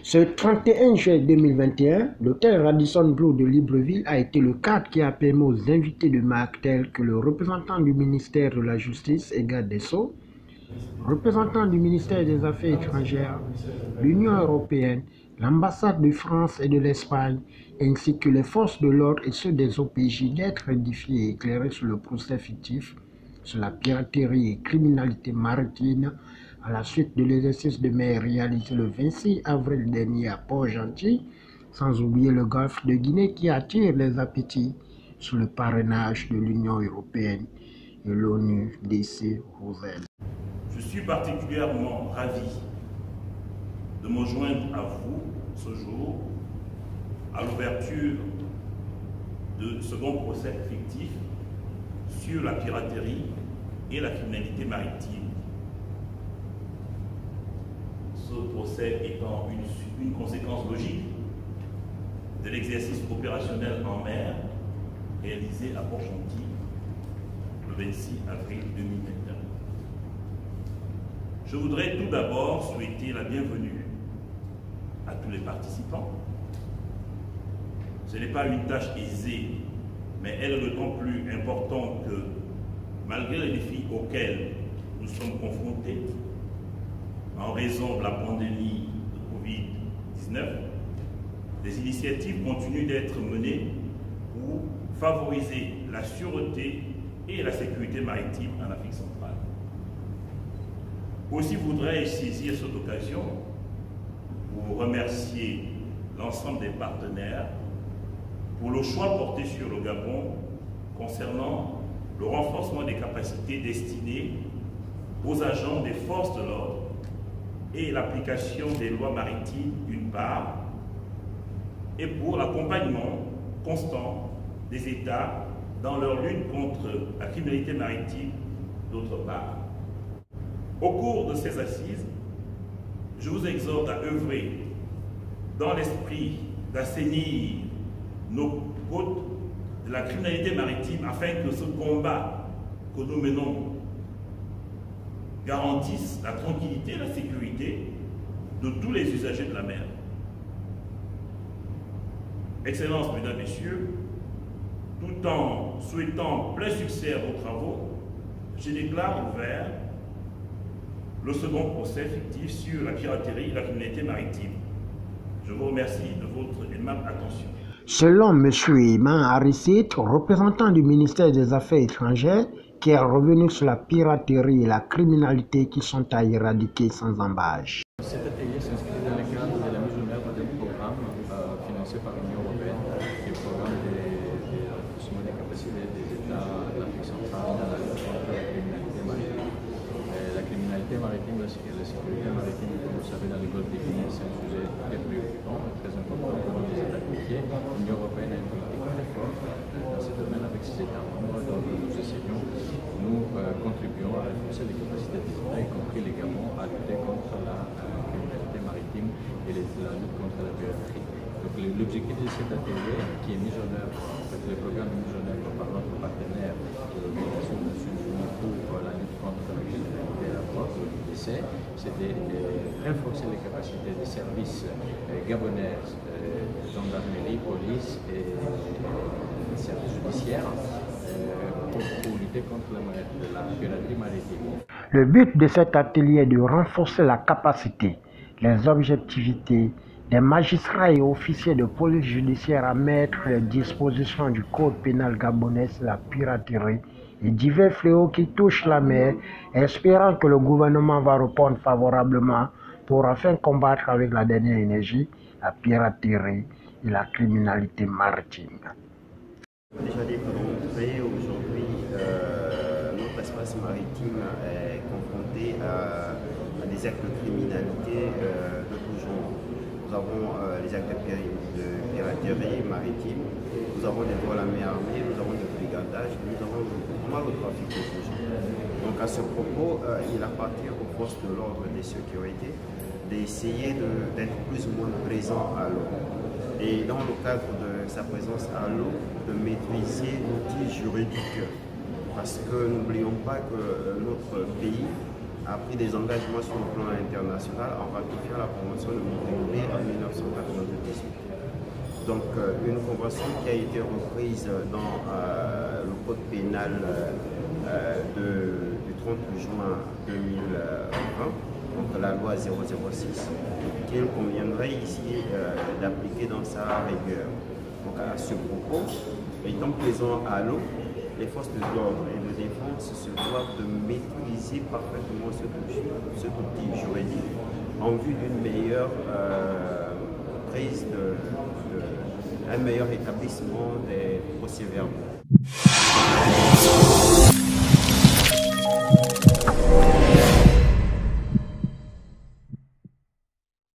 Ce 31 juillet 2021, l'hôtel Radisson Blu de Libreville a été le cadre qui a permis aux invités de marque tels que le représentant du ministère de la Justice et garde des Sceaux, représentant du ministère des Affaires étrangères, l'Union européenne, l'ambassade de France et de l'Espagne, ainsi que les forces de l'ordre et ceux des OPJ d'être édifiés et éclairés sur le procès fictif, sur la piraterie et criminalité maritime, à la suite de l'exercice de mer réalisé le 26 avril dernier à Port-Gentil, sans oublier le golfe de Guinée qui attire les appétits sous le parrainage de l'Union européenne et l'ONU DC Roosevelt. Je suis particulièrement ravi de me joindre à vous ce jour à l'ouverture de second procès fictif sur la piraterie et la criminalité maritime. Ce procès étant une conséquence logique de l'exercice opérationnel en mer réalisé à Port-Gentil le 26 avril 2021. Je voudrais tout d'abord souhaiter la bienvenue à tous les participants. Ce n'est pas une tâche aisée, mais elle est d'autant plus importante que, malgré les défis auxquels nous sommes confrontés, en raison de la pandémie de Covid-19, des initiatives continuent d'être menées pour favoriser la sûreté et la sécurité maritime en Afrique centrale. Aussi voudrais-je saisir cette occasion pour remercier l'ensemble des partenaires pour le choix porté sur le Gabon concernant le renforcement des capacités destinées aux agents des forces de l'ordre et l'application des lois maritimes d'une part, et pour l'accompagnement constant des États dans leur lutte contre la criminalité maritime d'autre part. Au cours de ces assises, je vous exhorte à œuvrer dans l'esprit d'assainir nos côtes de la criminalité maritime afin que ce combat que nous menons garantisse la tranquillité et la sécurité de tous les usagers de la mer. Excellences, Mesdames, Messieurs, tout en souhaitant plein succès à vos travaux, je déclare ouvert le second procès fictif sur la piraterie et la criminalité maritime. Je vous remercie de votre aimable attention. Selon M. Iman Aricit, représentant du ministère des Affaires étrangères, qui est revenu sur la piraterie et la criminalité qui sont à éradiquer sans embâche. Cet atelier s'inscrit dans le cadre de la mise en œuvre d'un programme financé par l'Union européenne, qui est le programme de renforcement des capacités des États de l'Afrique centrale dans la lutte contre la criminalité maritime. La criminalité maritime, la sécurité maritime, comme vous savez, dans le golfe de Guinée, c'est un sujet très préoccupant, très important pour les États côtiers. L'Union européenne a une politique très forte dans ce domaine avec ses États membres, donc nous contribuons à renforcer les capacités des États, y compris les Gabon, à lutter contre la criminalité maritime et la lutte contre la piraterie. Donc l'objectif de cet atelier, qui est mis en œuvre, en fait, le programme est mis en œuvre par notre partenaire, qui est l'Organisation des Nations Unies pour la lutte contre la criminalité et la drogue, l'ONUDC, c'est de renforcer les capacités des services gabonais, gendarmerie, police et services judiciaires pour lutter contre la piraterie maritime. Le but de cet atelier est de renforcer la capacité, les objectivités des magistrats et officiers de police judiciaire à mettre les dispositions du code pénal gabonais sur la piraterie et divers fléaux qui touchent la mer, espérant que le gouvernement va répondre favorablement pour enfin combattre avec la dernière énergie la piraterie et la criminalité maritime. Déjà dit que dans notre pays, aujourd'hui, notre espace maritime est confronté à des actes de criminalité de tout genre. Nous avons les actes de piraterie maritime, nous avons des vols à main armée, nous avons des brigandages, nous avons vraiment le trafic de ce genre. Donc à ce propos, il appartient aux forces de l'ordre et de sécurité d'essayer d'être plus ou moins présents à l'eau. Et dans le cadre de sa présence à l'eau, de maîtriser l'outil juridique. Parce que n'oublions pas que notre pays a pris des engagements sur le plan international en ratifiant la Convention de Montréal en 1998. Donc une convention qui a été reprise dans le code pénal du 30 juin 2020, donc la loi 006, qu'il conviendrait ici d'appliquer dans sa rigueur. Donc à ce propos, étant présent à l'eau, les forces de l'ordre et de défense se doivent de maîtriser parfaitement cet outil juridique en vue d'une meilleure prise un meilleur établissement des procès-verbaux.